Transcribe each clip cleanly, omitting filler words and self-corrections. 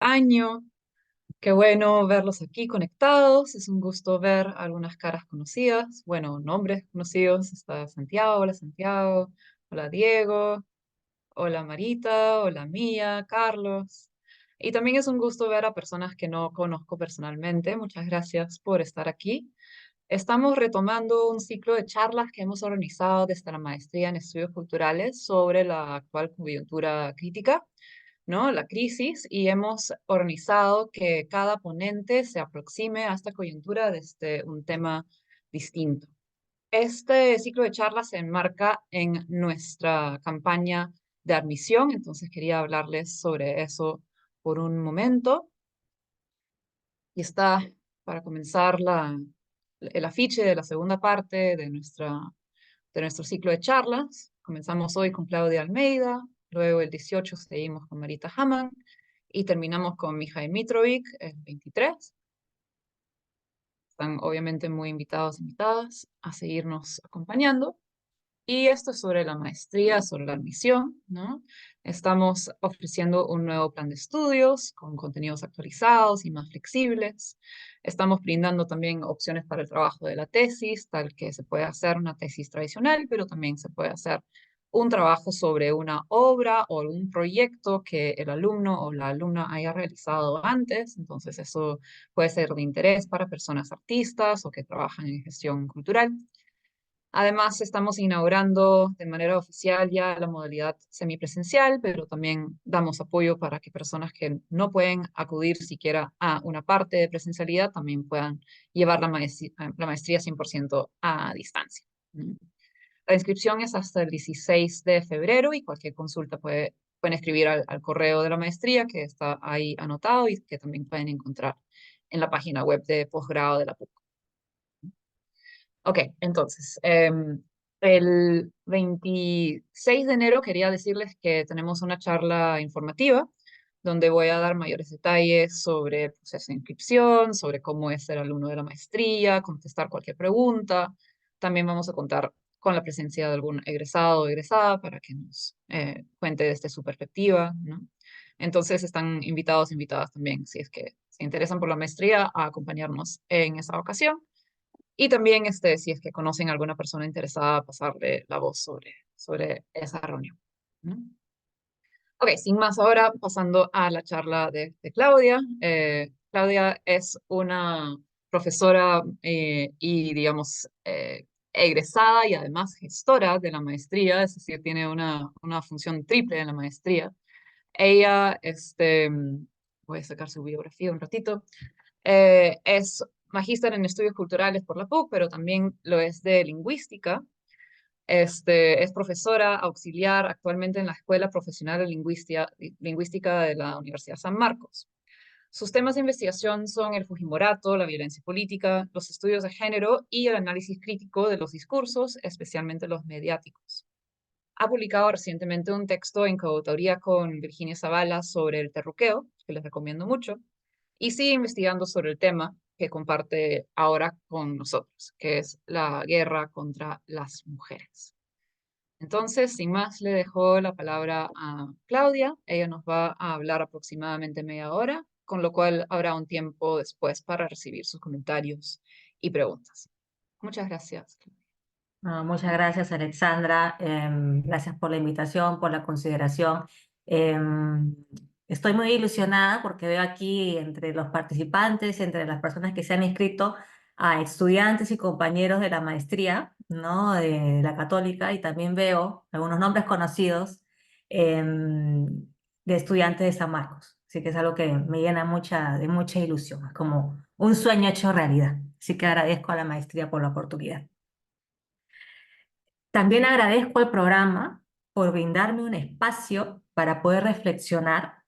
año. Qué bueno verlos aquí conectados. Es un gusto ver algunas caras conocidas, bueno, nombres conocidos. Está Santiago, hola Santiago, hola Diego, hola Marita, hola Mía, Carlos. Y también es un gusto ver a personas que no conozco personalmente. Muchas gracias por estar aquí. Estamos retomando un ciclo de charlas que hemos organizado desde la maestría en estudios culturales sobre la actual coyuntura crítica, ¿no? La crisis, y hemos organizado que cada ponente se aproxime a esta coyuntura desde un tema distinto. Este ciclo de charlas se enmarca en nuestra campaña de admisión, entonces quería hablarles sobre eso por un momento. Y está para comenzar el afiche de la segunda parte de nuestro ciclo de charlas. Comenzamos hoy con Claudia Almeida, luego el 18 seguimos con Marita Hamann y terminamos con Mijail Mitrovic el 23. Están obviamente muy invitados e invitadas a seguirnos acompañando. Y esto es sobre la maestría, sobre la admisión, ¿no? Estamos ofreciendo un nuevo plan de estudios con contenidos actualizados y más flexibles. Estamos brindando también opciones para el trabajo de la tesis, tal que se puede hacer una tesis tradicional, pero también se puede hacer un trabajo sobre una obra o un proyecto que el alumno o la alumna haya realizado antes. Entonces, eso puede ser de interés para personas artistas o que trabajan en gestión cultural. Además, estamos inaugurando de manera oficial ya la modalidad semipresencial, pero también damos apoyo para que personas que no pueden acudir siquiera a una parte de presencialidad también puedan llevar la maestría 100% a distancia. ¿Mm? La inscripción es hasta el 16 de febrero y cualquier consulta pueden escribir al correo de la maestría que está ahí anotado y que también pueden encontrar en la página web de posgrado de la PUC. Ok, entonces, el 26 de enero quería decirles que tenemos una charla informativa donde voy a dar mayores detalles sobre el proceso de inscripción, sobre cómo es ser alumno de la maestría, contestar cualquier pregunta. También vamos a contar con la presencia de algún egresado o egresada para que nos cuente desde su perspectiva, ¿no? Entonces están invitados, invitadas también, si es que se interesan por la maestría, a acompañarnos en esa ocasión. Y también, si es que conocen a alguna persona interesada, pasarle la voz sobre esa reunión, ¿no? Ok, sin más ahora, pasando a la charla de Claudia. Claudia es una profesora y, digamos, egresada y además gestora de la maestría, es decir, tiene una función triple en la maestría. Ella, voy a sacar su biografía un ratito. Es magíster en estudios culturales por la PUC, pero también lo es de lingüística. Es profesora auxiliar actualmente en la Escuela Profesional de Lingüística de la Universidad San Marcos. Sus temas de investigación son el Fujimorato, la violencia política, los estudios de género y el análisis crítico de los discursos, especialmente los mediáticos. Ha publicado recientemente un texto en coautoría con Virginia Zavala sobre el terruqueo, que les recomiendo mucho, y sigue investigando sobre el tema que comparte ahora con nosotros, que es la guerra contra las mujeres. Entonces, sin más, le dejo la palabra a Claudia. Ella nos va a hablar aproximadamente media hora, con lo cual habrá un tiempo después para recibir sus comentarios y preguntas. Muchas gracias. Muchas gracias, Alexandra. Gracias por la invitación, por la consideración. Em, Estoy muy ilusionada porque veo aquí entre los participantes, entre las personas que se han inscrito, a estudiantes y compañeros de la maestría, ¿no? De la Católica, y también veo algunos nombres conocidos em, de estudiantes de San Marcos. Así que es algo que me llena de mucha ilusión. Es como un sueño hecho realidad. Así que agradezco a la maestría por la oportunidad. También agradezco al programa por brindarme un espacio para poder reflexionar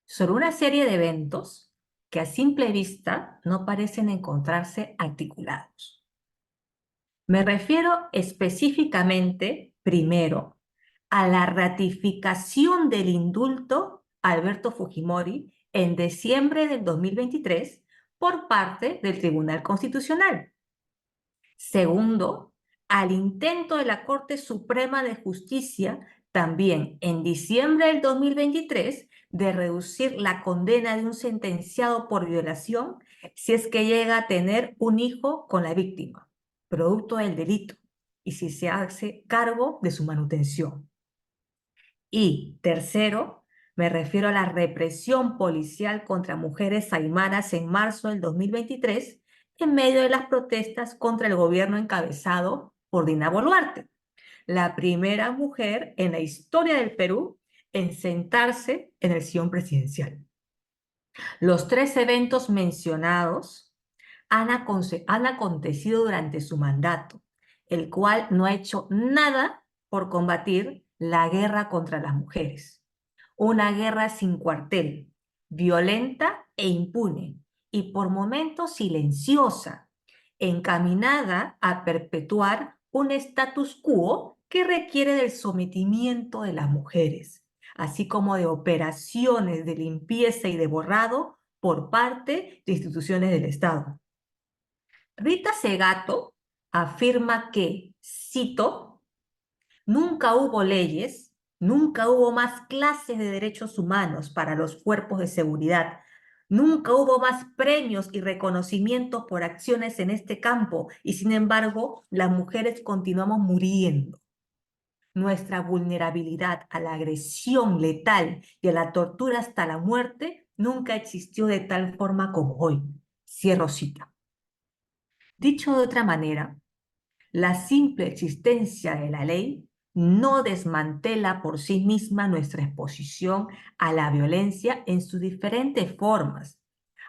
sobre una serie de eventos que a simple vista no parecen encontrarse articulados. Me refiero específicamente, primero, a la ratificación del indulto a Alberto Fujimori en diciembre del 2023 por parte del Tribunal Constitucional. Segundo, al intento de la Corte Suprema de Justicia, también en diciembre del 2023, de reducir la condena de un sentenciado por violación si es que llega a tener un hijo con la víctima, producto del delito, y si se hace cargo de su manutención. Y tercero, me refiero a la represión policial contra mujeres aymaras en marzo del 2023 en medio de las protestas contra el gobierno encabezado por Dina Boluarte, la primera mujer en la historia del Perú en sentarse en el sillón presidencial. Los tres eventos mencionados han acontecido durante su mandato, el cual no ha hecho nada por combatir la guerra contra las mujeres. Una guerra sin cuartel, violenta e impune, y por momentos silenciosa, encaminada a perpetuar un status quo que requiere del sometimiento de las mujeres, así como de operaciones de limpieza y de borrado por parte de instituciones del Estado. Rita Segato afirma que, cito, nunca hubo leyes, nunca hubo más clases de derechos humanos para los cuerpos de seguridad, nunca hubo más premios y reconocimientos por acciones en este campo y sin embargo las mujeres continuamos muriendo. Nuestra vulnerabilidad a la agresión letal y a la tortura hasta la muerte nunca existió de tal forma como hoy. Cierro cita. Dicho de otra manera, la simple existencia de la ley no desmantela por sí misma nuestra exposición a la violencia en sus diferentes formas,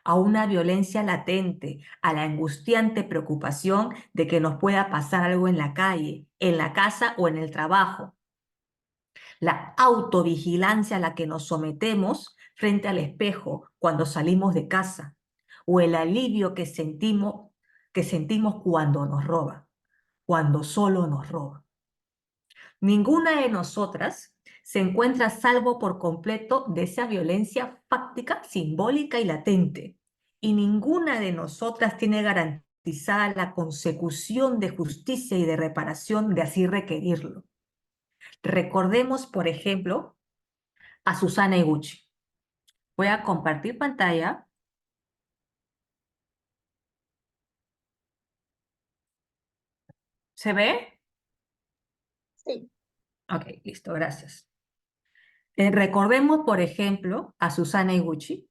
a una violencia latente, a la angustiante preocupación de que nos pueda pasar algo en la calle, en la casa o en el trabajo, la autovigilancia a la que nos sometemos frente al espejo cuando salimos de casa, o el alivio que sentimos cuando nos roban, cuando solo nos roban. Ninguna de nosotras se encuentra a salvo por completo de esa violencia fáctica, simbólica y latente, y ninguna de nosotras tiene garantizada la consecución de justicia y de reparación de así requerirlo. Recordemos, por ejemplo, a Susana Higuchi. Voy a compartir pantalla. ¿Se ve? Sí. Ok, listo, gracias. Recordemos, por ejemplo, a Susana Higuchi,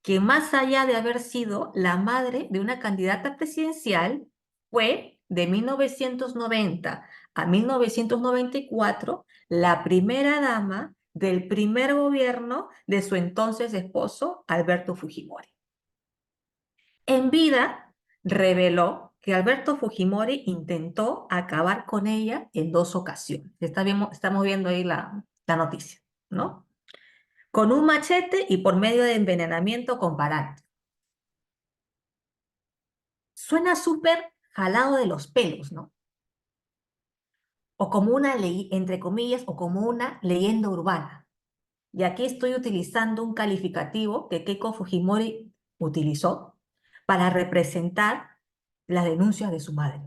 que más allá de haber sido la madre de una candidata presidencial, fue de 1990 a 1994 la primera dama del primer gobierno de su entonces esposo, Alberto Fujimori. En vida, reveló que Alberto Fujimori intentó acabar con ella en 2 ocasiones. Estamos viendo ahí la noticia, ¿no? Con un machete y por medio de envenenamiento con parántano. Suena súper jalado de los pelos, ¿no? O como una ley, entre comillas, o como una leyenda urbana. Y aquí estoy utilizando un calificativo que Keiko Fujimori utilizó para representar las denuncias de su madre.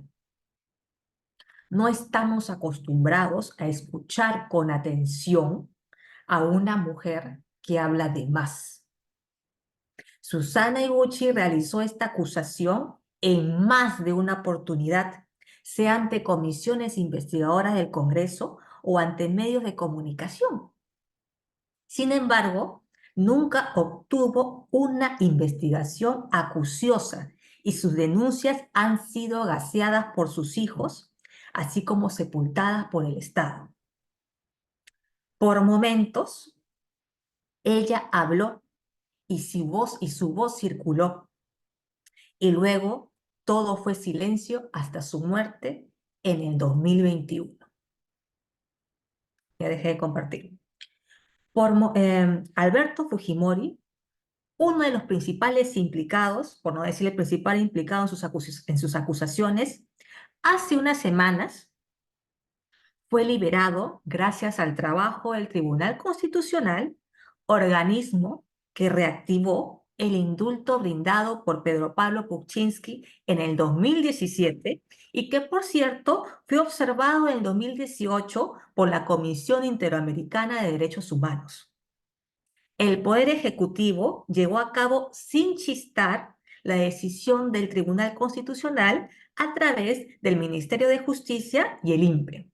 No estamos acostumbrados a escuchar con atención a una mujer que habla de más. Susana Higuchi realizó esta acusación en más de una oportunidad, sea ante comisiones investigadoras del Congreso o ante medios de comunicación. Sin embargo, nunca obtuvo una investigación acuciosa y sus denuncias han sido gaseadas por sus hijos, así como sepultadas por el Estado. Por momentos, ella habló y su voz circuló. Y luego todo fue silencio hasta su muerte en el 2021. Ya dejé de compartir. Alberto Fujimori, uno de los principales implicados, por no decir el principal implicado en sus acusaciones, hace unas semanas fue liberado gracias al trabajo del Tribunal Constitucional, organismo que reactivó el indulto brindado por Pedro Pablo Kuczynski en el 2017 y que, por cierto, fue observado en el 2018 por la Comisión Interamericana de Derechos Humanos. El Poder Ejecutivo llevó a cabo sin chistar la decisión del Tribunal Constitucional a través del Ministerio de Justicia y el INPE.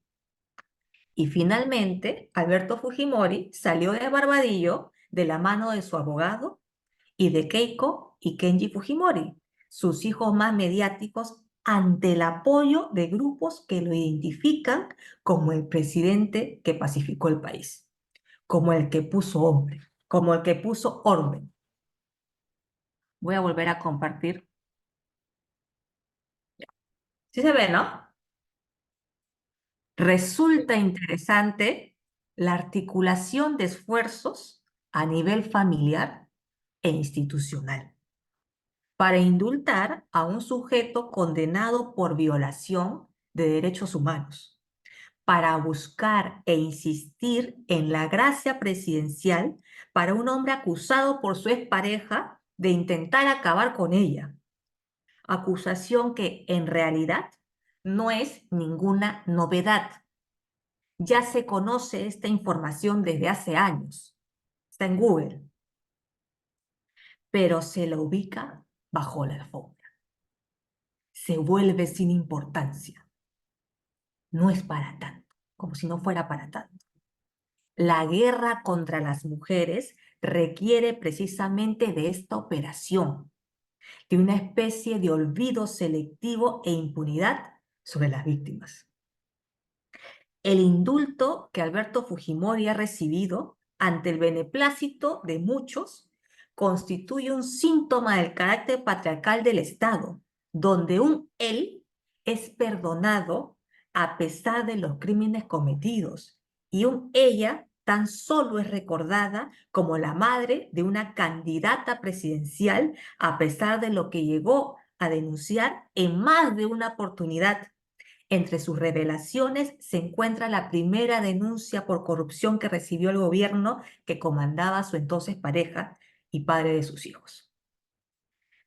Y finalmente, Alberto Fujimori salió de Barbadillo de la mano de su abogado y de Keiko y Kenji Fujimori, sus hijos más mediáticos, ante el apoyo de grupos que lo identifican como el presidente que pacificó el país, como el que puso hombre, como el que puso orden. Voy a volver a compartir. Sí se ve, ¿no? Resulta interesante la articulación de esfuerzos a nivel familiar e institucional para indultar a un sujeto condenado por violación de derechos humanos, para buscar e insistir en la gracia presidencial para un hombre acusado por su expareja de intentar acabar con ella, acusación que en realidad no es ninguna novedad. Ya se conoce esta información desde hace años. Está en Google, pero se la ubica bajo la alfombra. Se vuelve sin importancia. No es para tanto, como si no fuera para tanto. La guerra contra las mujeres requiere precisamente de esta operación, de una especie de olvido selectivo e impunidad sobre las víctimas. El indulto que Alberto Fujimori ha recibido ante el beneplácito de muchos constituye un síntoma del carácter patriarcal del Estado, donde un él es perdonado a pesar de los crímenes cometidos y un ella tan solo es recordada como la madre de una candidata presidencial a pesar de lo que llegó a denunciar en más de una oportunidad. Entre sus revelaciones se encuentra la primera denuncia por corrupción que recibió el gobierno que comandaba su entonces pareja y padre de sus hijos.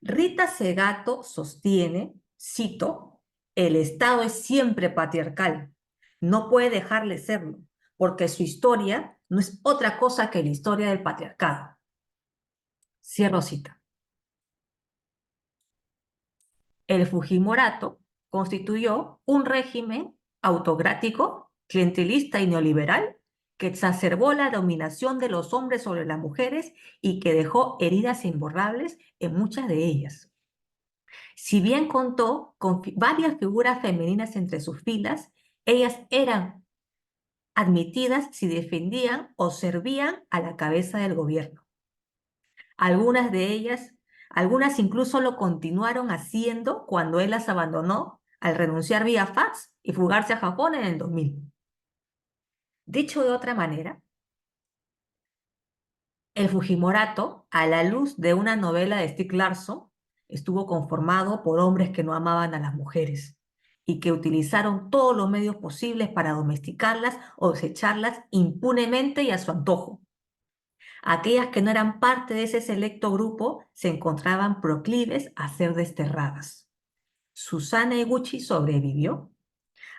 Rita Segato sostiene, cito, el Estado es siempre patriarcal, no puede dejarle serlo, porque su historia no es otra cosa que la historia del patriarcado. Cierro cita. El Fujimorato constituyó un régimen autocrático, clientelista y neoliberal que exacerbó la dominación de los hombres sobre las mujeres y que dejó heridas imborrables en muchas de ellas. Si bien contó con varias figuras femeninas entre sus filas, ellas eran admitidas si defendían o servían a la cabeza del gobierno. Algunas de ellas, algunas incluso lo continuaron haciendo cuando él las abandonó al renunciar vía fax y fugarse a Japón en el 2000. Dicho de otra manera, el Fujimorato, a la luz de una novela de Stieg Larsson, estuvo conformado por hombres que no amaban a las mujeres y que utilizaron todos los medios posibles para domesticarlas o desecharlas impunemente y a su antojo. Aquellas que no eran parte de ese selecto grupo se encontraban proclives a ser desterradas. Susana Eguchi sobrevivió.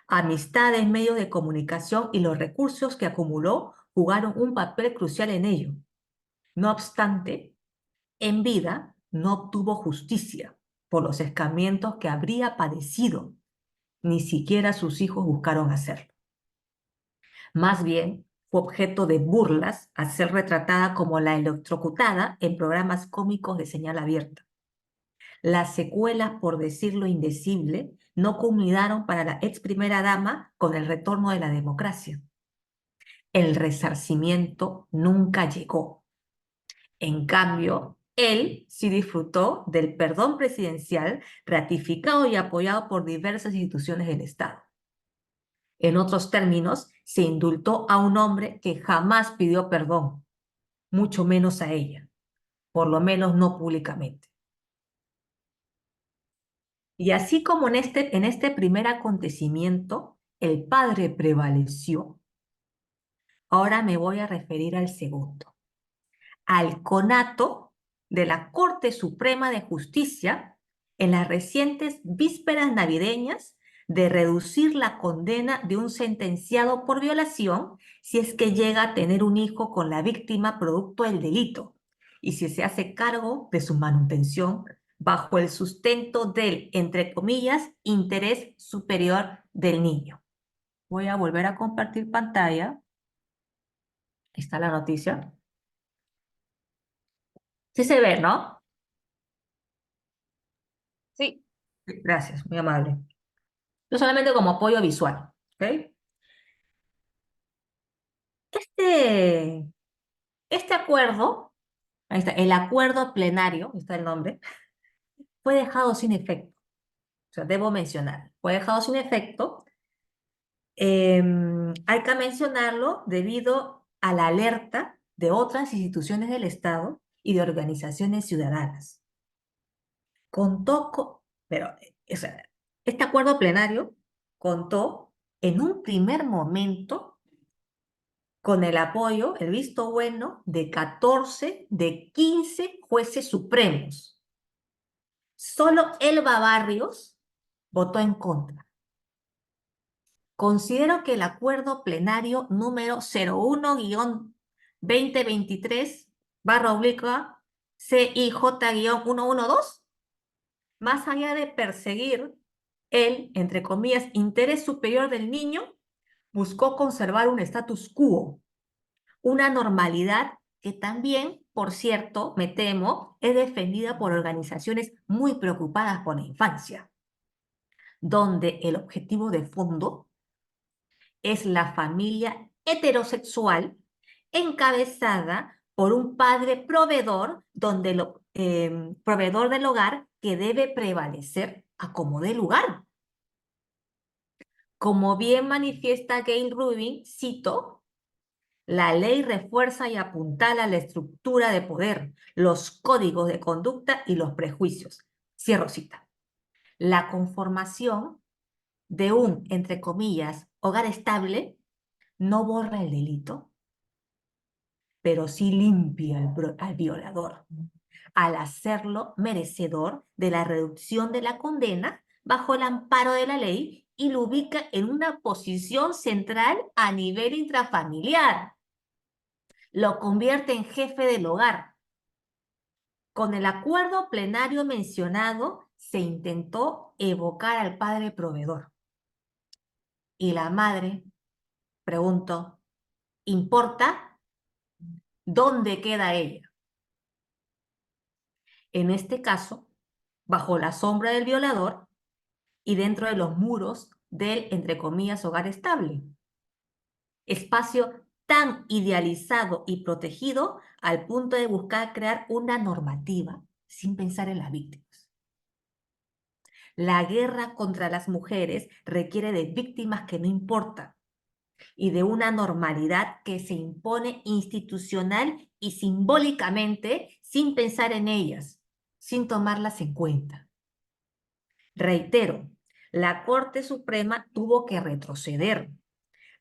Amistades, medios de comunicación y los recursos que acumuló jugaron un papel crucial en ello. No obstante, en vida no obtuvo justicia por los escarmientos que habría padecido. Ni siquiera sus hijos buscaron hacerlo. Más bien, fue objeto de burlas al ser retratada como la electrocutada en programas cómicos de señal abierta. Las secuelas, por decirlo indecible, no culminaron para la ex primera dama con el retorno de la democracia. El resarcimiento nunca llegó. En cambio, él sí disfrutó del perdón presidencial ratificado y apoyado por diversas instituciones del Estado. En otros términos, se indultó a un hombre que jamás pidió perdón, mucho menos a ella, por lo menos no públicamente. Y así como en este primer acontecimiento, el padre prevaleció, ahora me voy a referir al segundo, al conato de la Corte Suprema de Justicia en las recientes vísperas navideñas de reducir la condena de un sentenciado por violación si es que llega a tener un hijo con la víctima producto del delito y si se hace cargo de su manutención bajo el sustento del, entre comillas, interés superior del niño. Voy a volver a compartir pantalla. Ahí está la noticia. Sí se ve, ¿no? Sí, Gracias, muy amable. Yo solamente como apoyo visual, ¿ok? Este, este acuerdo, ahí está, el acuerdo plenario, ahí está el nombre, fue dejado sin efecto. O sea, debo mencionar, fue dejado sin efecto. Hay que mencionarlo debido a la alerta de otras instituciones del Estado y de organizaciones ciudadanas. Contó con, pero, o sea, este acuerdo plenario contó en un primer momento con el apoyo, el visto bueno de 14 de 15 jueces supremos. Solo Elba Barrios votó en contra. Considero que el acuerdo plenario número 01-2023/CIJ-112, más allá de perseguir el, entre comillas, interés superior del niño, buscó conservar un status quo, una normalidad que también, por cierto, me temo, es defendida por organizaciones muy preocupadas por la infancia, donde el objetivo de fondo es la familia heterosexual encabezada por un padre proveedor, donde proveedor del hogar que debe prevalecer a como dé lugar. Como bien manifiesta Gail Rubin, cito, la ley refuerza y apuntala la estructura de poder, los códigos de conducta y los prejuicios. Cierro cita. La conformación de un, entre comillas, hogar estable no borra el delito, pero sí limpia al violador, al hacerlo merecedor de la reducción de la condena bajo el amparo de la ley y lo ubica en una posición central a nivel intrafamiliar. Lo convierte en jefe del hogar. Con el acuerdo plenario mencionado, se intentó evocar al padre proveedor. Y la madre, pregunto, ¿importa dónde queda ella? En este caso, bajo la sombra del violador y dentro de los muros del, entre comillas, hogar estable. Espacio tan idealizado y protegido al punto de buscar crear una normativa sin pensar en las víctimas. La guerra contra las mujeres requiere de víctimas que no importan y de una normalidad que se impone institucional y simbólicamente sin pensar en ellas, sin tomarlas en cuenta. Reitero, la Corte Suprema tuvo que retroceder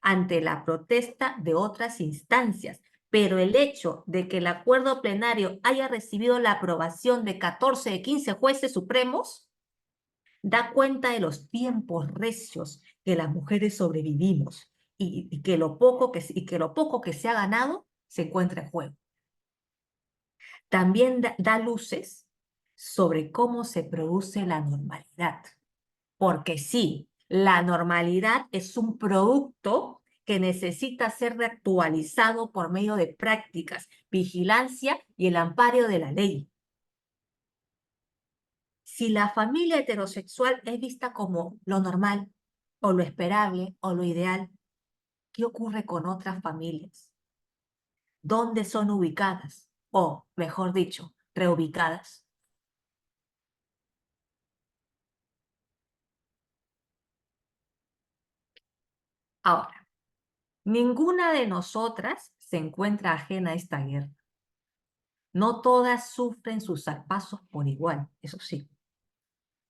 ante la protesta de otras instancias, pero el hecho de que el acuerdo plenario haya recibido la aprobación de 14 de 15 jueces supremos da cuenta de los tiempos recios que las mujeres sobrevivimos y que lo poco que se ha ganado se encuentra en juego. También da luces sobre cómo se produce la normalidad. Porque sí, la normalidad es un producto que necesita ser reactualizado por medio de prácticas, vigilancia y el amparo de la ley. Si la familia heterosexual es vista como lo normal, o lo esperable, o lo ideal, ¿qué ocurre con otras familias? ¿Dónde son ubicadas? O, mejor dicho, reubicadas. Ahora, ninguna de nosotras se encuentra ajena a esta guerra. No todas sufren sus zarpazos por igual, eso sí.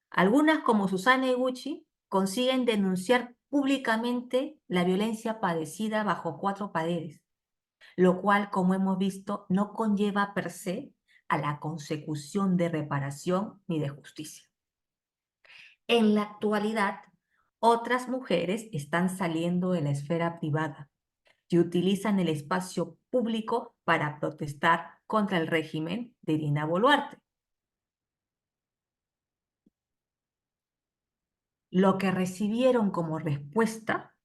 Algunas, como Susana Iguchi, consiguen denunciar públicamente la violencia padecida bajo cuatro paredes, lo cual, como hemos visto, no conlleva per se a la consecución de reparación ni de justicia. En la actualidad, Otras mujeres están saliendo de la esfera privada y utilizan el espacio público para protestar contra el régimen de Dina Boluarte. Lo que recibieron como respuesta,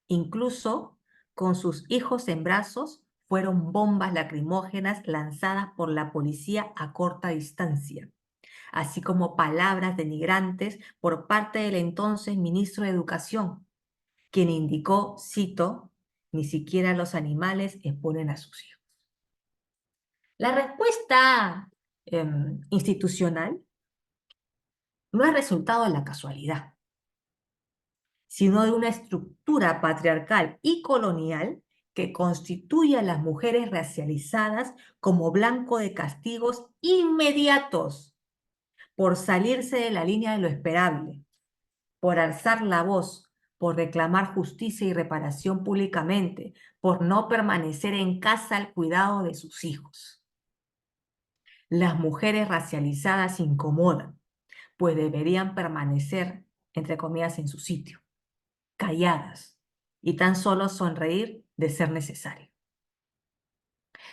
incluso con sus hijos en brazos, fueron bombas lacrimógenas lanzadas por la policía a corta distancia, así como palabras denigrantes por parte del entonces ministro de Educación, quien indicó, cito, ni siquiera los animales exponen a sus hijos. La respuesta institucional no es resultado de la casualidad, sino de una estructura patriarcal y colonial que constituye a las mujeres racializadas como blanco de castigos inmediatos por salirse de la línea de lo esperable, por alzar la voz, por reclamar justicia y reparación públicamente, por no permanecer en casa al cuidado de sus hijos. Las mujeres racializadas incomodan, pues deberían permanecer, entre comillas, en su sitio, calladas y tan solo sonreír de ser necesario.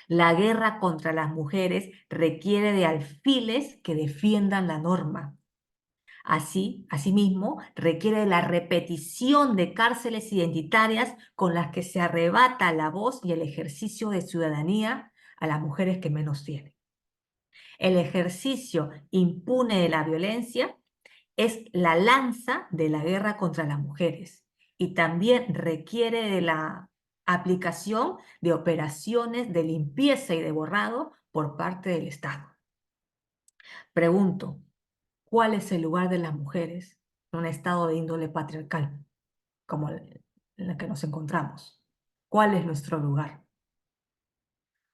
La guerra contra las mujeres requiere de alfiles que defiendan la norma. Asimismo, requiere de la repetición de cárceles identitarias con las que se arrebata la voz y el ejercicio de ciudadanía a las mujeres que menos tienen. El ejercicio impune de la violencia es la lanza de la guerra contra las mujeres y también requiere de la aplicación de operaciones de limpieza y de borrado por parte del Estado. Pregunto, ¿cuál es el lugar de las mujeres en un estado de índole patriarcal como en el que nos encontramos? ¿Cuál es nuestro lugar?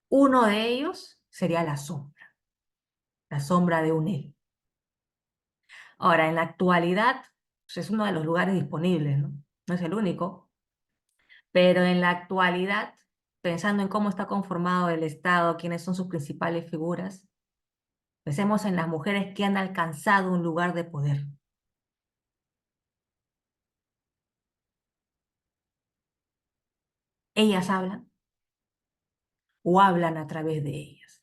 Uno de ellos sería la sombra de un él. Ahora, en la actualidad, pues es uno de los lugares disponibles, ¿no? No es el único, pero en la actualidad, pensando en cómo está conformado el Estado, quiénes son sus principales figuras, pensemos en las mujeres que han alcanzado un lugar de poder. Ellas hablan o hablan a través de ellas.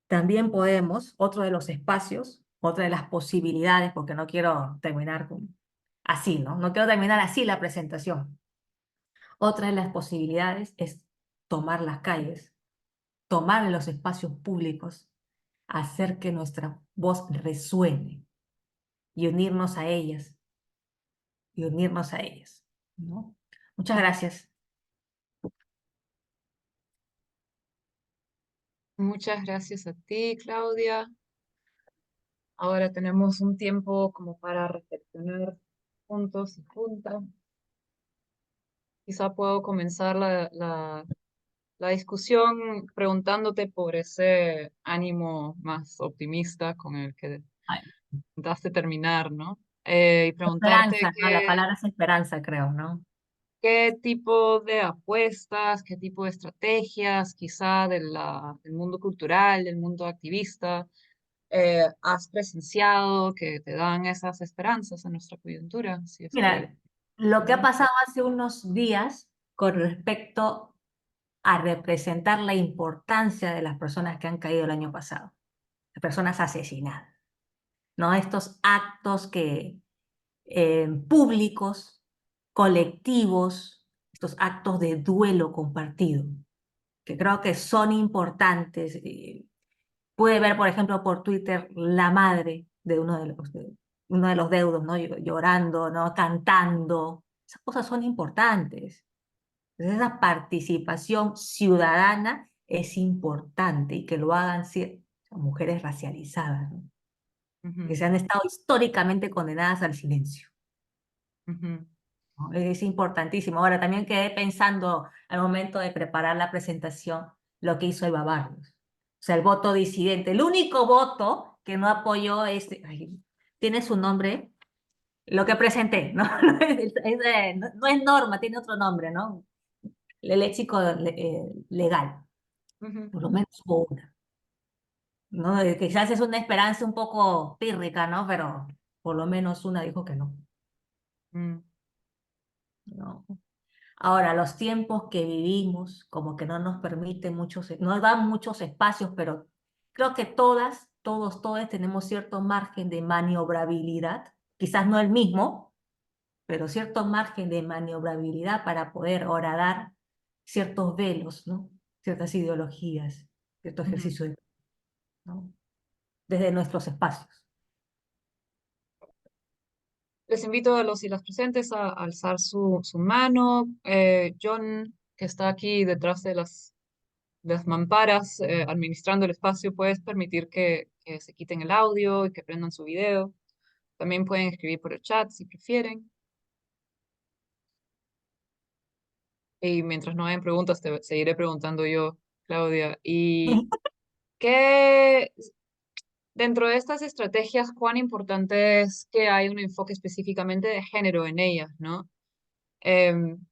También podemos, otro de los espacios, otra de las posibilidades, porque no quiero terminar así, ¿no? No quiero terminar así la presentación. Otra de las posibilidades es tomar las calles, tomar los espacios públicos, hacer que nuestra voz resuene y unirnos a ellas, ¿no? Muchas gracias. Muchas gracias a ti, Claudia. Ahora tenemos un tiempo como para reflexionar juntos y juntas. Quizá puedo comenzar la discusión preguntándote por ese ánimo más optimista con el que Ay, intentaste terminar, ¿no? Y preguntarte esperanza, ¿no? La palabra es esperanza, creo, ¿no? qué tipo de apuestas, qué tipo de estrategias, quizá del mundo cultural, del mundo activista, has presenciado que te dan esas esperanzas en nuestra coyuntura, si es que Mira, lo que ha alguna. pasado hace unos días con respecto a representar la importancia de las personas que han caído el año pasado, las personas asesinadas, ¿no? Estos actos públicos, colectivos, estos actos de duelo compartido, que creo que son importantes. Pude ver, por ejemplo, por Twitter la madre de uno de los deudos, ¿no? Llorando, ¿no? Cantando. Esas cosas son importantes. Entonces, esa participación ciudadana es importante y que lo hagan mujeres racializadas, ¿no? Que Ujú, se han estado históricamente condenadas al silencio, ujú, ¿no? Es importantísimo. Ahora, también quedé pensando al momento de preparar la presentación lo que hizo Eva Barrios. O sea, el voto disidente. El único voto que no apoyó tiene su nombre, lo que presenté, ¿no? No es Norma, tiene otro nombre, ¿no? El léxico legal. ujú, Por lo menos hubo una. ¿no? Quizás es una esperanza un poco pírrica, ¿no? Pero por lo menos una dijo que no. Mm, ¿No? Ahora, los tiempos que vivimos como que no nos permiten muchos, nos dan muchos espacios, pero creo que todos tenemos cierto margen de maniobrabilidad, quizás no el mismo, pero cierto margen de maniobrabilidad para poder horadar ciertos velos, ¿no? Ciertas ideologías, cierto ujú. ejercicio, ¿no? Desde nuestros espacios. Les invito a los y las presentes a alzar su mano. John, que está aquí detrás de las mamparas, administrando el espacio, puedes permitir que se quiten el audio y que prendan su video. También pueden escribir por el chat si prefieren. Y mientras no hayan preguntas, te seguiré preguntando yo, Claudia. ¿Y qué, dentro de estas estrategias, cuán importante es que hay un enfoque específicamente de género en ellas, ¿no?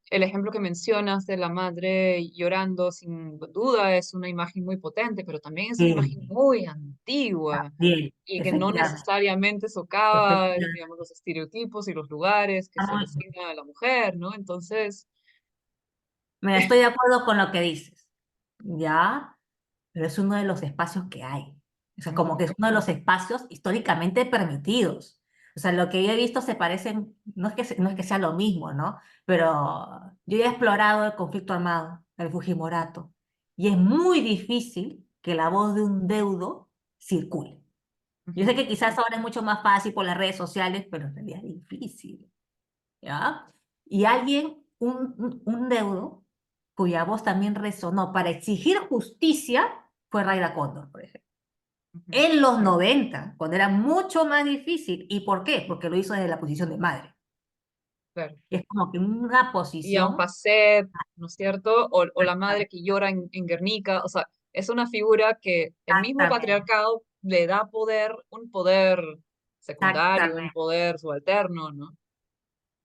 El ejemplo que mencionas de la madre llorando, sin duda, es una imagen muy potente, pero también es una imagen Sí, muy antigua bien, y que no efectivamente, necesariamente socava, efectivamente. digamos, los estereotipos y los lugares que se le asigna a la mujer, ¿no? Entonces, Me estoy de acuerdo con lo que dices, ¿ya? Pero es uno de los espacios que hay. O sea, como ujú, que es uno de los espacios históricamente permitidos. O sea, lo que yo he visto se parecen, no es que sea lo mismo, ¿no? Pero yo ya he explorado el conflicto armado, el Fujimorato, y es muy difícil que la voz de un deudo circule. Yo sé ujú, que quizás ahora es mucho más fácil por las redes sociales, pero en realidad es difícil. ¿Ya? Y alguien, un deudo, cuya voz también resonó para exigir justicia, fue Raida Cóndor, por ejemplo. ujú, En los claro, 90 cuando era mucho más difícil. ¿Y por qué? Porque lo hizo desde la posición de madre. claro. Es como que una Y a un posición Pacet, ¿no es cierto? O la madre exactamente, que llora en Guernica, o sea, es una figura que el mismo exactamente, patriarcado le da poder, un poder secundario, un exactamente, poder subalterno, ¿no?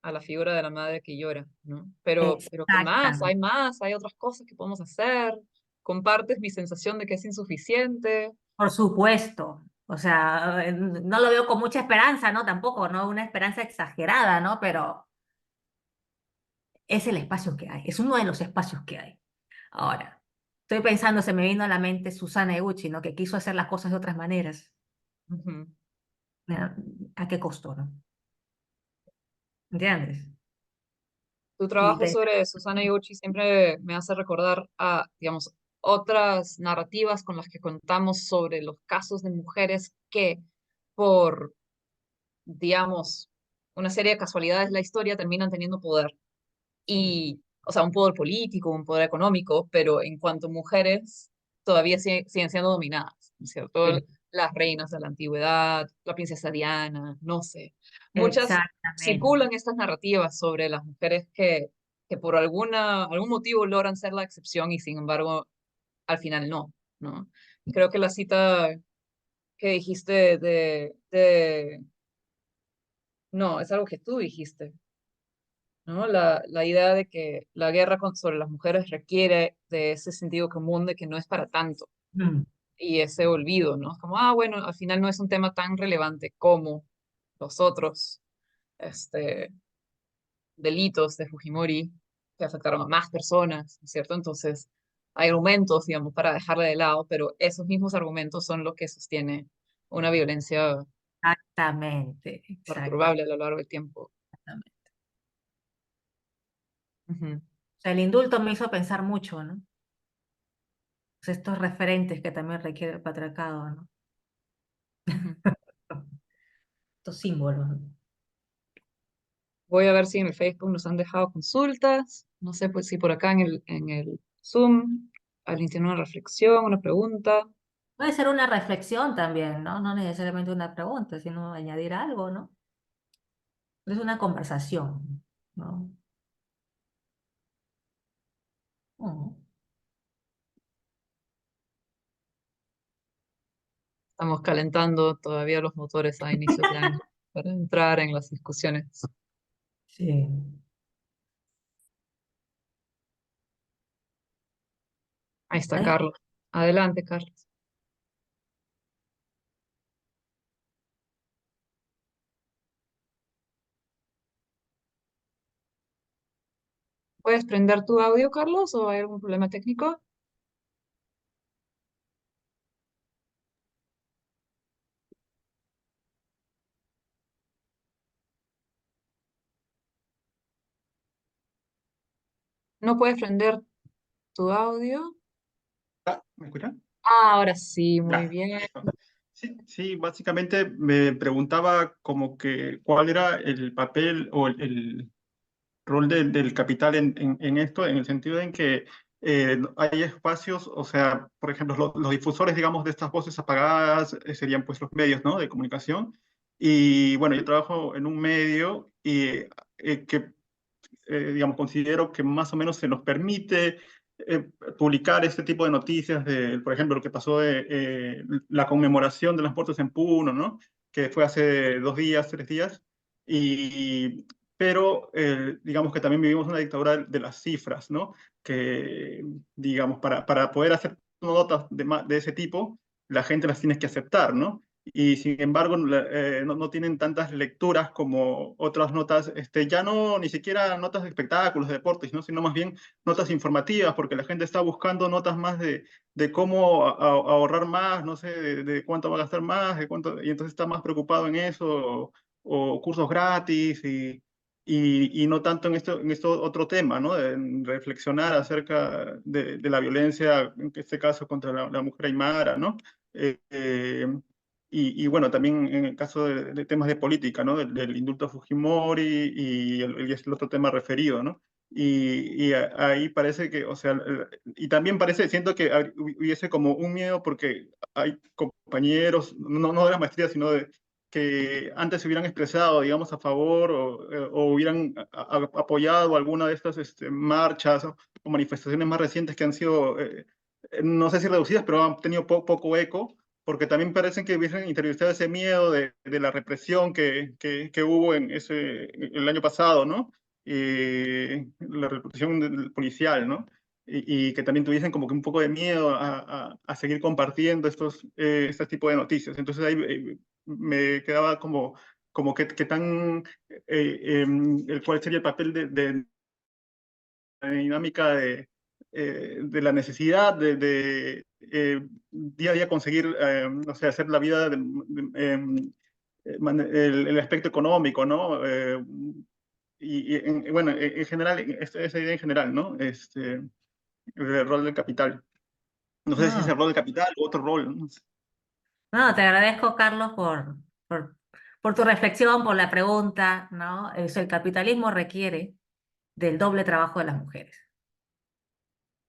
A la figura de la madre que llora, ¿no? Pero ¿qué exactamente. más, hay otras cosas que podemos hacer. ¿Compartes mi sensación de que es insuficiente? Por supuesto. O sea, no lo veo con mucha esperanza, ¿no? Tampoco, ¿no? Una esperanza exagerada, ¿no? Pero es el espacio que hay, es uno de los espacios que hay. Ahora, estoy pensando, se me vino a la mente Susana Eguchi, ¿no? Que quiso hacer las cosas de otras maneras. Ujú. Mira, ¿a qué costó, no? ¿Entiendes? Tu Y trabajo sobre Susana Iguchi siempre me hace recordar a, digamos, otras narrativas con las que contamos sobre los casos de mujeres que por, digamos, una serie de casualidades de la historia terminan teniendo poder. sí, Y, o sea, un poder político, un poder económico, pero en cuanto a mujeres, todavía siguen siendo dominadas, ¿no es cierto? sí, Las reinas de la antigüedad, la princesa Diana, no sé. Muchas exactamente. circulan estas narrativas sobre las mujeres que por algún motivo logran ser la excepción y sin embargo al final no, ¿no? Creo que la cita que dijiste no, es algo que tú dijiste, ¿no? La idea de que la guerra sobre las mujeres requiere de ese sentido común de que no es para tanto Mm, y ese olvido, ¿no? Como, bueno, al final no es un tema tan relevante como los otros este, delitos de Fujimori que afectaron a más personas, ¿no es cierto? Entonces, hay argumentos, digamos, para dejarle de lado, pero esos mismos argumentos son lo que sostiene una violencia exactamente, perturbable a lo largo del tiempo. exactamente. Ujú, O sea, el indulto me hizo pensar mucho, ¿no? Pues estos referentes que también requiere el patriarcado, ¿no? ujú. Estos símbolos, ¿no? Voy a ver si en el Facebook nos han dejado consultas. No sé pues si por acá en el Zoom alguien tiene una reflexión, una pregunta. Puede ser una reflexión también, ¿no? No necesariamente una pregunta, sino añadir algo, ¿no? Es una conversación, ¿no? Mm. Estamos calentando todavía los motores a inicio de año para entrar en las discusiones. Sí. Ahí está Ay, Carlos. Adelante, Carlos. ¿Puedes prender tu audio, Carlos, o hay algún problema técnico? ¿No puedes prender tu audio? ¿Me escuchan? Ah, ahora sí, muy Ya, bien. listo. Sí, sí, básicamente me preguntaba como que cuál era el papel o el rol del capital en esto, en el sentido en que hay espacios, o sea, por ejemplo, los difusores, digamos, de estas voces apagadas serían pues los medios, ¿no? De comunicación. Y bueno, yo trabajo en un medio y que digamos, considero que más o menos se nos permite publicar este tipo de noticias de, por ejemplo, lo que pasó de la conmemoración de las muertes en Puno, ¿no? Que fue hace 2 días, 3 días. Y, pero, digamos que también vivimos una dictadura de las cifras, ¿no? Que, digamos, para poder hacer notas de ese tipo, la gente las tiene que aceptar, ¿no? Y sin embargo no tienen tantas lecturas como otras notas, ya no ni siquiera notas de espectáculos, de deportes, ¿no? Sino más bien notas informativas, porque la gente está buscando notas más de cómo ahorrar más, no sé, de cuánto va a gastar más, de cuánto, y entonces está más preocupado en eso, o cursos gratis, y no tanto en esto otro tema, ¿no? En reflexionar acerca de la violencia, en este caso contra la mujer aymara, ¿no? Eh, eh, bueno, también en el caso de temas de política, ¿no? Del indulto a Fujimori y el otro tema referido, ¿no? Ahí parece que, o sea, y también parece, siento que hubiese como un miedo porque hay compañeros, no de la maestría, sino de que antes se hubieran expresado, digamos, a favor o hubieran apoyado alguna de estas marchas o manifestaciones más recientes que han sido, no sé si reducidas, pero han tenido poco eco porque también parecen que hubiesen interiorizado ese miedo de la represión que hubo el año pasado, ¿no? La represión policial, ¿no? Y que también tuviesen como que un poco de miedo a seguir compartiendo este tipo de noticias. Entonces ahí me quedaba como que tan, cuál sería el papel de la dinámica de la necesidad día a día conseguir, o sea, hacer la vida, el aspecto económico, ¿no? Bueno, en general, esa idea en general, ¿no? El rol del capital. No sé si es No, el rol del capital o otro rol, ¿no? no, te agradezco, Carlos, por, por tu reflexión, por la pregunta, ¿no? El capitalismo requiere del doble trabajo de las mujeres,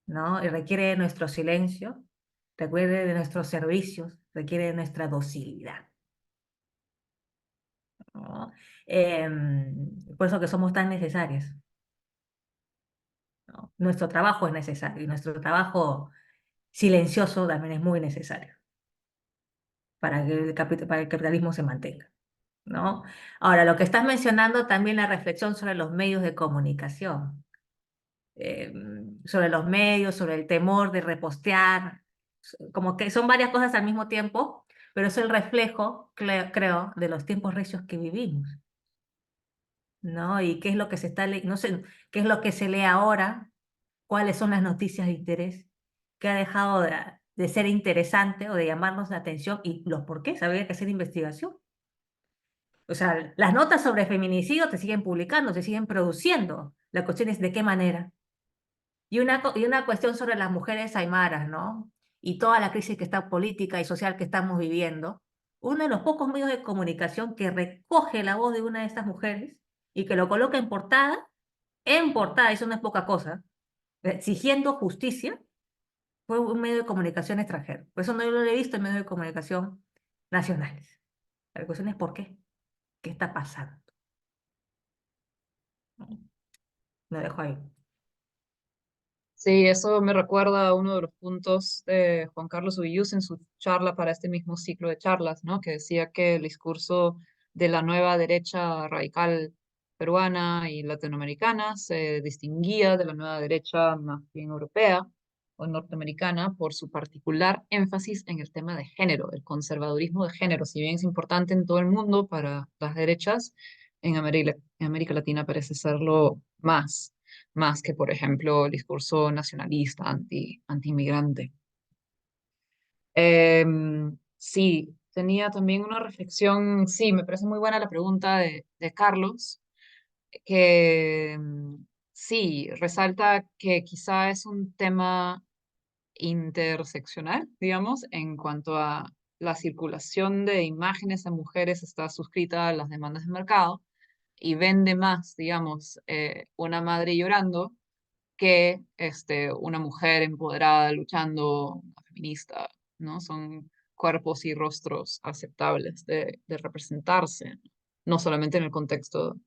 ¿no? Y requiere de nuestro silencio, requiere de nuestros servicios, requiere de nuestra docilidad, ¿no? Por eso que somos tan necesarias, ¿no? Nuestro trabajo es necesario y nuestro trabajo silencioso también es muy necesario para que para que el capitalismo se mantenga, ¿no? Ahora, lo que estás mencionando también la reflexión sobre los medios de comunicación, eh, sobre los medios, sobre el temor de repostear, como que son varias cosas al mismo tiempo, pero es el reflejo, creo, de los tiempos recios que vivimos, ¿no? Y qué es lo que se está, no sé, qué es lo que se lee ahora, cuáles son las noticias de interés, qué ha dejado de ser interesante o de llamarnos la atención y los por qué, habría que hacer investigación. O sea, las notas sobre feminicidio te siguen publicando, se siguen produciendo. La cuestión es de qué manera. Y una cuestión sobre las mujeres aymaras, ¿no? Y toda la crisis que está política y social que estamos viviendo. Uno de los pocos medios de comunicación que recoge la voz de una de estas mujeres y que lo coloca en portada, eso no es poca cosa, exigiendo justicia, fue un medio de comunicación extranjero. Por eso no lo he visto en medios de comunicación nacionales. La cuestión es ¿por qué? ¿Qué está pasando? Lo dejo ahí. Sí, eso me recuerda a uno de los puntos de Juan Carlos Ubillus en su charla para este mismo ciclo de charlas, ¿no? Que decía que el discurso de la nueva derecha radical peruana y latinoamericana se distinguía de la nueva derecha más bien europea o norteamericana por su particular énfasis en el tema de género, el conservadurismo de género. Si bien es importante en todo el mundo para las derechas, en América Latina parece serlo más. más que, por ejemplo, el discurso nacionalista anti-inmigrante. Sí, tenía también una reflexión, sí, me parece muy buena la pregunta de Carlos, que sí, resalta que quizá es un tema interseccional, digamos, en cuanto a la circulación de imágenes de mujeres está suscrita a las demandas del mercado y vende más, digamos, una madre llorando que una mujer empoderada luchando, una feminista, ¿no? Son cuerpos y rostros aceptables de representarse, no solamente en el contexto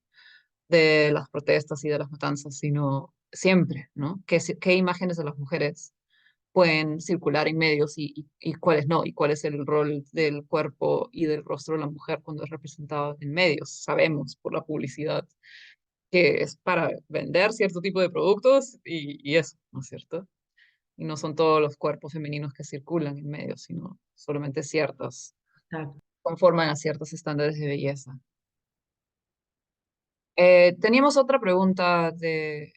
de las protestas y de las matanzas, sino siempre, ¿no? ¿Qué imágenes de las mujeres pueden circular en medios y cuáles no? ¿Y cuál es el rol del cuerpo y del rostro de la mujer cuando es representado en medios? Sabemos por la publicidad que es para vender cierto tipo de productos y eso, ¿no es cierto? Y no son todos los cuerpos femeninos que circulan en medios, sino solamente ciertos, Exacto. conforman a ciertos estándares de belleza. Teníamos otra pregunta de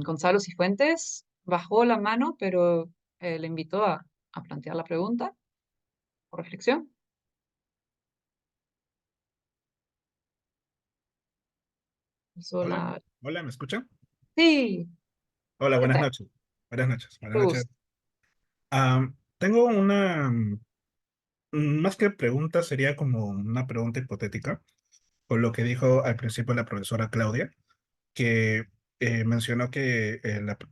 Gonzalo Cifuentes. Bajó la mano, pero le invito a plantear la pregunta por reflexión. Hola, Sola. hola, ¿me escuchan? Sí, Hola, ¿qué buenas tal? noches. Buenas noches, buenas Qué noches. gusto. Tengo una, más que pregunta, sería como una pregunta hipotética, por lo que dijo al principio la profesora Claudia, que mencionó que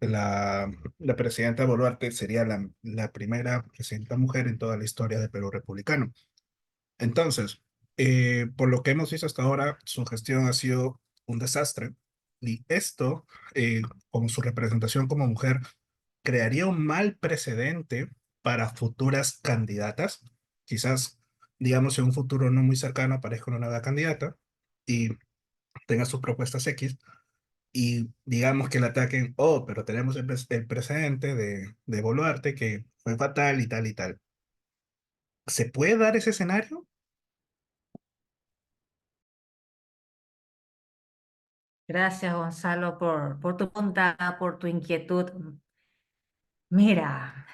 la presidenta Boluarte sería la primera presidenta mujer en toda la historia del Perú republicano. Entonces, por lo que hemos visto hasta ahora, su gestión ha sido un desastre y esto, como su representación como mujer, crearía un mal precedente para futuras candidatas. Quizás, digamos, en un futuro no muy cercano aparezca una nueva candidata y tenga sus propuestas X y digamos que le ataquen, oh, pero tenemos el precedente de Boluarte que fue fatal y tal y tal. ¿Se puede dar ese escenario? Gracias, Gonzalo, por tu pregunta, por tu inquietud. Mira,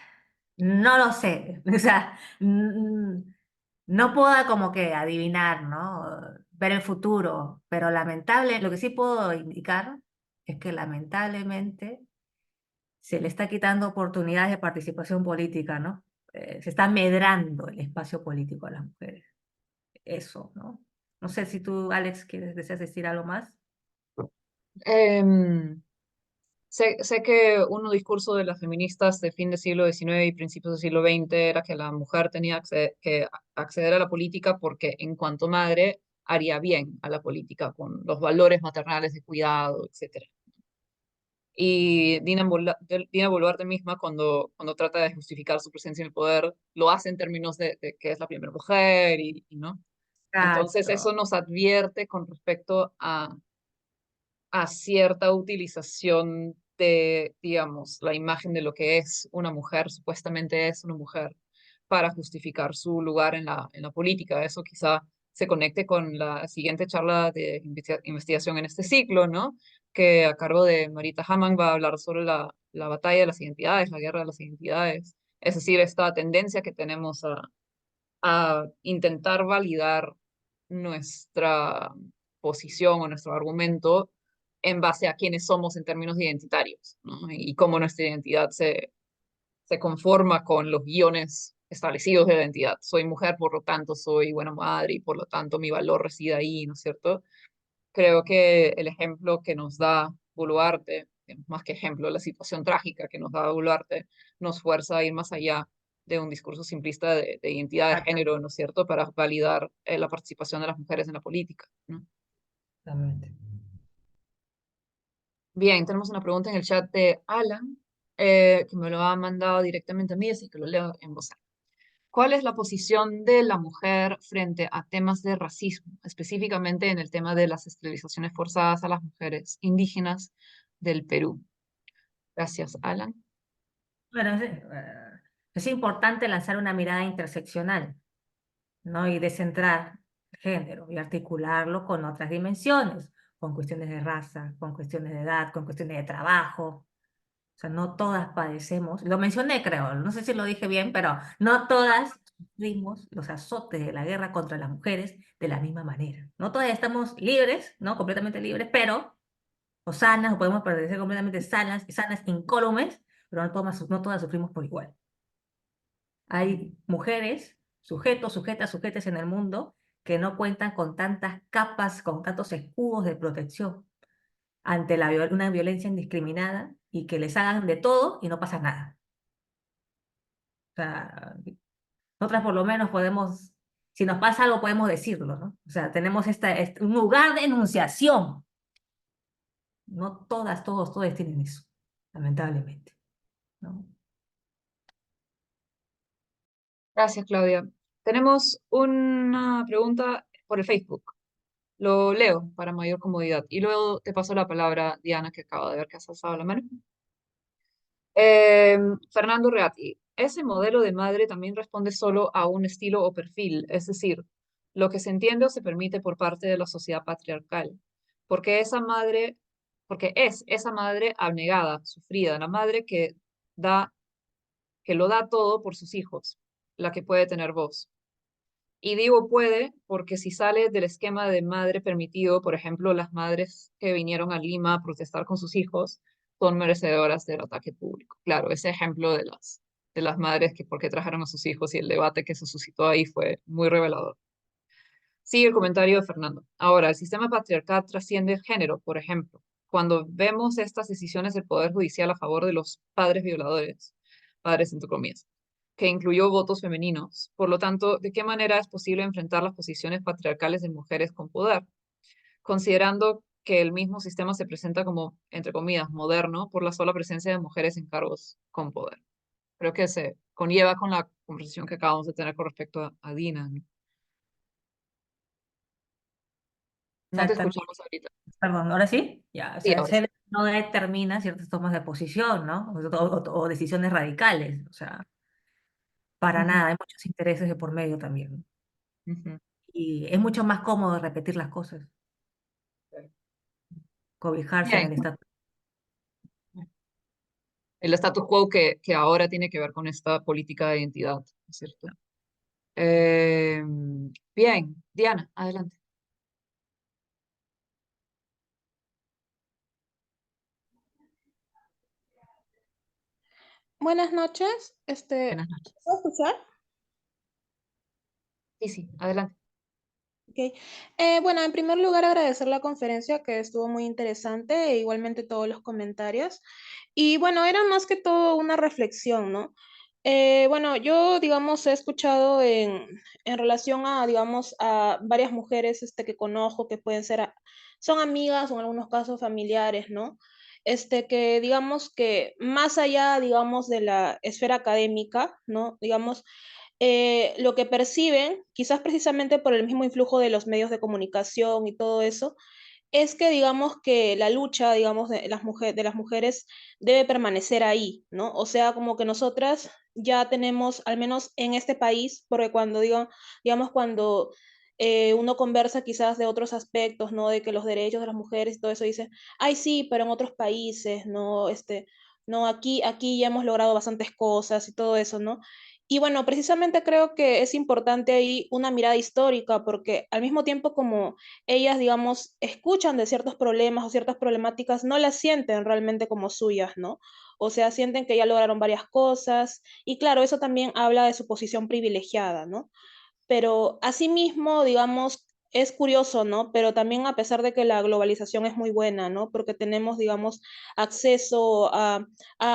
no lo sé. O sea, no puedo como que adivinar, ¿no? Ver el futuro, pero lo que sí puedo indicar es que lamentablemente se le está quitando oportunidades de participación política, ¿no? Se está medrando el espacio político a las mujeres. Eso, ¿no? No sé si tú, Alex, deseas decir algo más. Em, sé que un discurso de las feministas de fin del siglo XIX y principios del siglo XX era que la mujer tenía que acceder a la política porque en cuanto madre haría bien a la política con los valores maternales de cuidado, etcétera. Y Dina Boluarte misma, cuando trata de justificar su presencia en el poder, lo hace en términos de que es la primera mujer ¿no? Entonces, Exacto. eso nos advierte con respecto a cierta utilización de, digamos, la imagen de lo que es una mujer, supuestamente es una mujer, para justificar su lugar en la política. Eso quizá se conecte con la siguiente charla de investigación en este ciclo, ¿no? Que a cargo de Marita Hamann va a hablar sobre la batalla de las identidades, la guerra de las identidades. Es decir, esta tendencia que tenemos a intentar validar nuestra posición o nuestro argumento en base a quiénes somos en términos identitarios, ¿no? Y cómo nuestra identidad se conforma con los guiones establecidos de la identidad. Soy mujer, por lo tanto soy buena madre y por lo tanto mi valor reside ahí, ¿no es cierto? Creo que el ejemplo que nos da Boluarte, más que ejemplo, la situación trágica que nos da Boluarte, nos fuerza a ir más allá de un discurso simplista de identidad de género, ¿no es cierto?, para validar la participación de las mujeres en la política, ¿no? Exactamente. Bien, tenemos una pregunta en el chat de Alan, que me lo ha mandado directamente a mí, así que lo leo en voz alta. ¿Cuál es la posición de la mujer frente a temas de racismo, específicamente en el tema de las esterilizaciones forzadas a las mujeres indígenas del Perú? Gracias, Alan. Bueno, es importante lanzar una mirada interseccional, ¿no? Y descentrar género y articularlo con otras dimensiones, con cuestiones de raza, con cuestiones de edad, con cuestiones de trabajo. O sea, no todas padecemos, lo mencioné creo, no sé si lo dije bien, pero no todas sufrimos los azotes de la guerra contra las mujeres de la misma manera. No todas estamos libres, ¿no? Completamente libres, pero, o sanas, o podemos permanecer completamente sanas, incólumes, pero no todas sufrimos por igual. Hay mujeres, sujetos, sujetas, sujetes en el mundo que no cuentan con tantas capas, con tantos escudos de protección ante una violencia indiscriminada y que les hagan de todo y no pasa nada. O sea, nosotras por lo menos podemos, si nos pasa algo podemos decirlo, ¿no? O sea, tenemos un lugar de enunciación. No todas, todos tienen eso, lamentablemente, ¿no? Gracias, Claudia. Tenemos una pregunta por el Facebook. Lo leo para mayor comodidad y luego te paso la palabra, Diana, que acaba de ver que has alzado la mano. Fernando Reati, ese modelo de madre también responde solo a un estilo o perfil, es decir, lo que se entiende o se permite por parte de la sociedad patriarcal, porque esa madre, porque es esa madre abnegada, sufrida, la madre da, que lo da todo por sus hijos, la que puede tener voz. Y digo puede porque si sale del esquema de madre permitido, por ejemplo, las madres que vinieron a Lima a protestar con sus hijos son merecedoras del ataque público. Claro, ese ejemplo de las madres que porque trajeron a sus hijos y el debate que se suscitó ahí fue muy revelador. Sigue el comentario de Fernando. Ahora, el sistema patriarcal trasciende el género, por ejemplo. Cuando vemos estas decisiones del Poder Judicial a favor de los padres violadores, padres entre comillas, que incluyó votos femeninos. Por lo tanto, ¿de qué manera es posible enfrentar las posiciones patriarcales de mujeres con poder? Considerando que el mismo sistema se presenta como, entre comillas, moderno por la sola presencia de mujeres en cargos con poder. Creo que se conlleva con la conversación que acabamos de tener con respecto a Dina, ¿no? No te Exactamente. escuchamos ahorita. Perdón, ¿ahora sí? Ya, o Sí, sea, el ahora sí. género no determina ciertas tomas de posición, ¿no? O decisiones radicales, o sea, para Ujú, nada, hay muchos intereses de por medio también. ujú. Y es mucho más cómodo repetir las cosas, cobijarse en Bien, el estatus. el status quo que ahora tiene que ver con esta política de identidad, ¿no es cierto? Eh, bien, Diana, adelante. Buenas noches. Buenas noches. ¿Puedo escuchar? Sí, sí, adelante. Ok. Bueno, en primer lugar, agradecer la conferencia que estuvo muy interesante e igualmente todos los comentarios. Y bueno, era más que todo una reflexión, ¿no? Bueno, yo, digamos, he escuchado en relación a, digamos, a varias mujeres que conozco que pueden ser, son amigas o en algunos casos familiares, ¿no? Que digamos que más allá, digamos, de la esfera académica, ¿no? Digamos, lo que perciben, quizás precisamente por el mismo influjo de los medios de comunicación y todo eso, es que digamos que la lucha, digamos, de las mujeres debe permanecer ahí, ¿no? O sea, como que nosotras ya tenemos, al menos en este país, porque cuando digo, digamos, cuando uno conversa quizás de otros aspectos, ¿no? De que los derechos de las mujeres y todo eso, dice, ay, sí, pero en otros países, ¿no? No, aquí ya hemos logrado bastantes cosas y todo eso, ¿no? Y bueno, precisamente creo que es importante ahí una mirada histórica, porque al mismo tiempo como ellas, digamos, escuchan de ciertos problemas o ciertas problemáticas, no las sienten realmente como suyas, ¿no? O sea, sienten que ya lograron varias cosas y claro, eso también habla de su posición privilegiada, ¿no? Pero asimismo, digamos, es curioso, ¿no? Pero también a pesar de que la globalización es muy buena, ¿no? Porque tenemos, digamos, acceso a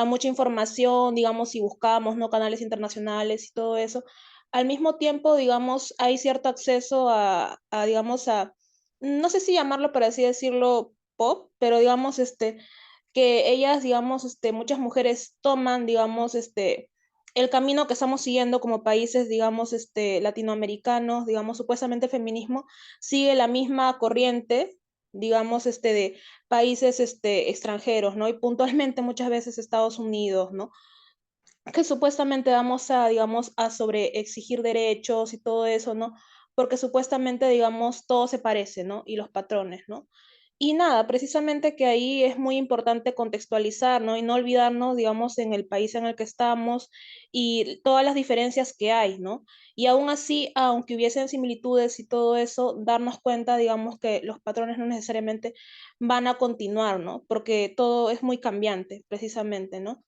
mucha información, digamos, si buscamos, ¿no? Canales internacionales y todo eso. Al mismo tiempo, digamos, hay cierto acceso digamos, no sé si llamarlo, por así decirlo, pop, pero digamos, que ellas, digamos, muchas mujeres toman, digamos, el camino que estamos siguiendo como países, digamos, latinoamericanos, digamos, supuestamente el feminismo, sigue la misma corriente, digamos, de países extranjeros, ¿no? Y puntualmente muchas veces Estados Unidos, ¿no? Que supuestamente vamos a, digamos, a sobre exigir derechos y todo eso, ¿no? Porque supuestamente, digamos, todo se parece, ¿no? Y los patrones, ¿no? Y nada, precisamente que ahí es muy importante contextualizar, ¿no? Y no olvidarnos, digamos, en el país en el que estamos y todas las diferencias que hay, ¿no? Y aún así, aunque hubiesen similitudes y todo eso, darnos cuenta, digamos, que los patrones no necesariamente van a continuar, ¿no? Porque todo es muy cambiante, precisamente, ¿no?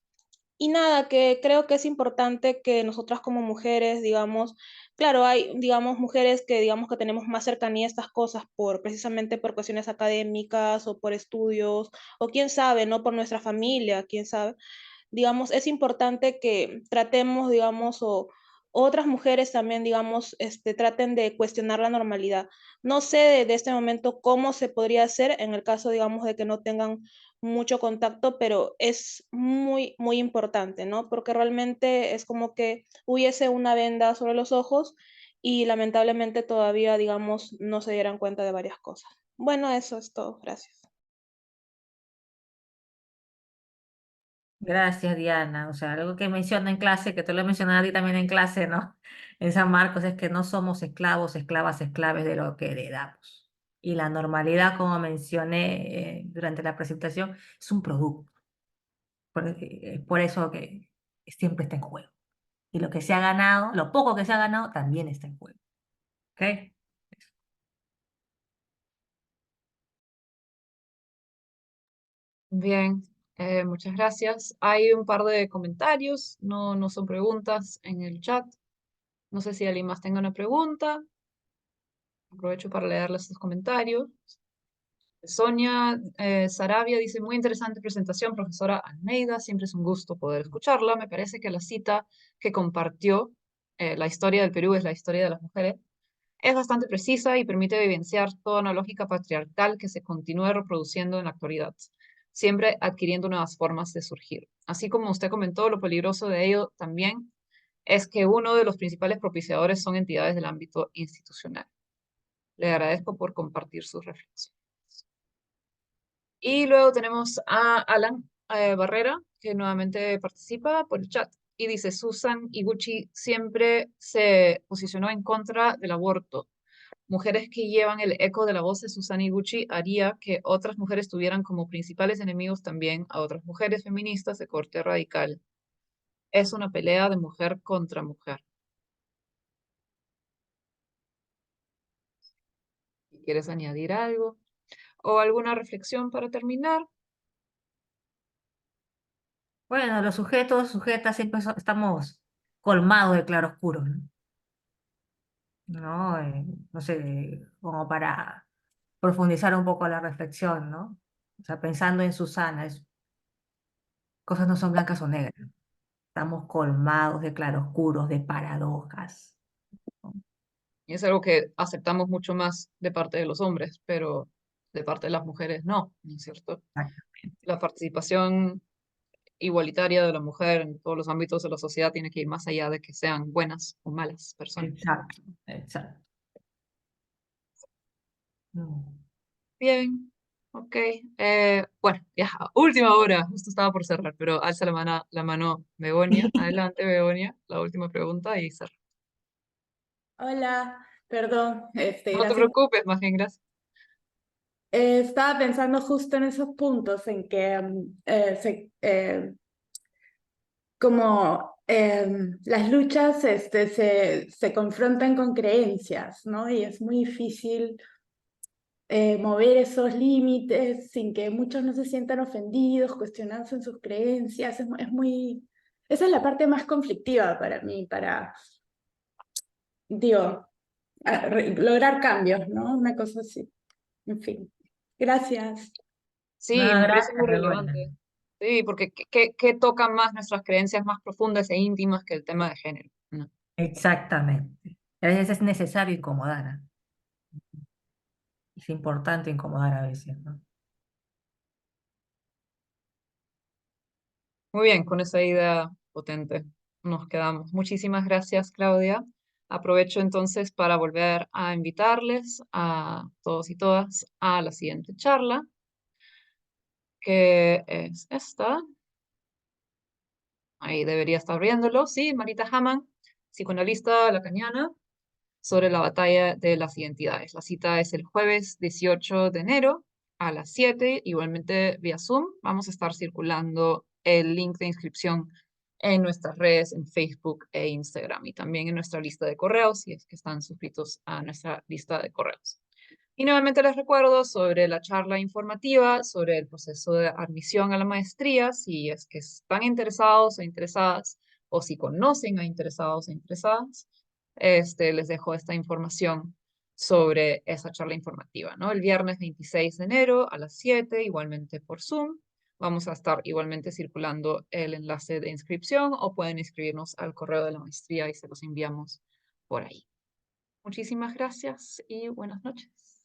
Y nada, que creo que es importante que nosotras como mujeres, digamos, claro, hay, digamos, mujeres que, digamos, que tenemos más cercanía a estas cosas por, precisamente por cuestiones académicas o por estudios, o quién sabe, ¿no? Por nuestra familia, quién sabe. Digamos, es importante que tratemos, digamos, o otras mujeres también, digamos, traten de cuestionar la normalidad. No sé de este momento cómo se podría hacer en el caso, digamos, de que no tengan mucho contacto, pero es muy, muy importante, ¿no? Porque realmente es como que hubiese una venda sobre los ojos y lamentablemente todavía, digamos, no se dieran cuenta de varias cosas. Bueno, eso es todo. Gracias. Gracias, Diana. O sea, algo que menciona en clase, que te lo he mencionado a ti también en clase, ¿no? En San Marcos, es que no somos esclavos, esclavas, esclaves de lo que heredamos. Y la normalidad, como mencioné durante la presentación, es un producto. Por eso que siempre está en juego. Y lo que se ha ganado, lo poco que se ha ganado, también está en juego. ¿Ok? Bien, muchas gracias. Hay un par de comentarios, no son preguntas en el chat. No sé si alguien más tenga una pregunta. Aprovecho para leerles estos comentarios. Sonia Sarabia dice, muy interesante presentación, profesora Almeida, siempre es un gusto poder escucharla. Me parece que la cita que compartió, la historia del Perú es la historia de las mujeres, es bastante precisa y permite evidenciar toda una lógica patriarcal que se continúa reproduciendo en la actualidad, siempre adquiriendo nuevas formas de surgir. Así como usted comentó, lo peligroso de ello también es que uno de los principales propiciadores son entidades del ámbito institucional. Le agradezco por compartir sus reflexiones. Y luego tenemos a Alan Barrera, que nuevamente participa por el chat y dice, Susan Iguchi siempre se posicionó en contra del aborto. Mujeres que llevan el eco de la voz de Susan Iguchi haría que otras mujeres tuvieran como principales enemigos también a otras mujeres feministas de corte radical. Es una pelea de mujer contra mujer. Si quieres añadir algo o alguna reflexión para terminar. Bueno, los sujetos, sujetas, siempre estamos colmados de claroscuros, ¿no? ¿No? No sé, como para profundizar un poco la reflexión, ¿no? O sea, pensando en Susana, cosas no son blancas o negras. Estamos colmados de claroscuros, de paradojas, ¿no? Y es algo que aceptamos mucho más de parte de los hombres, pero de parte de las mujeres ¿no es cierto? Exactamente. La participación igualitaria de la mujer en todos los ámbitos de la sociedad tiene que ir más allá de que sean buenas o malas personas. Exacto, exacto. Mm. Bien, ok. Bueno, ya, última hora, justo estaba por cerrar, pero alza la mano Begoña. Adelante, Begoña, la última pregunta y cerra. Hola, perdón, No te gracias. preocupes, más bien gracias. Estaba pensando justo en esos puntos en que como las luchas se confrontan con creencias, ¿no? Y es muy difícil mover esos límites sin que muchos no se sientan ofendidos, cuestionándose en sus creencias. Es muy... Esa es la parte más conflictiva para mí, para, digo, lograr cambios, ¿no? Una cosa así. En fin. Gracias. No, Sí, me parece gracias, muy Begoña. relevante. Sí, porque ¿qué tocan más nuestras creencias más profundas e íntimas que el tema de género? ¿No? Exactamente. A veces es necesario incomodar, ¿eh? Es importante incomodar a veces, ¿no? Muy bien, con esa idea potente nos quedamos. Muchísimas gracias, Claudia. Aprovecho entonces para volver a invitarles a todos y todas a la siguiente charla, que es esta. Ahí debería estar viéndolo. Sí, Marita Hamann, psicoanalista lacaniana, sobre la batalla de las identidades. La cita es el jueves 18 de enero a las 7, igualmente vía Zoom. Vamos a estar circulando el link de inscripción en nuestras redes, en Facebook e Instagram, y también en nuestra lista de correos, si es que están suscritos a nuestra lista de correos. Y nuevamente les recuerdo sobre la charla informativa, sobre el proceso de admisión a la maestría, si es que están interesados o interesadas, o si conocen a interesados o interesadas, les dejo esta información sobre esa charla informativa, ¿no? El viernes 26 de enero a las 7, igualmente por Zoom. Vamos a estar igualmente circulando el enlace de inscripción, o pueden inscribirnos al correo de la maestría y se los enviamos por ahí. Muchísimas gracias y buenas noches.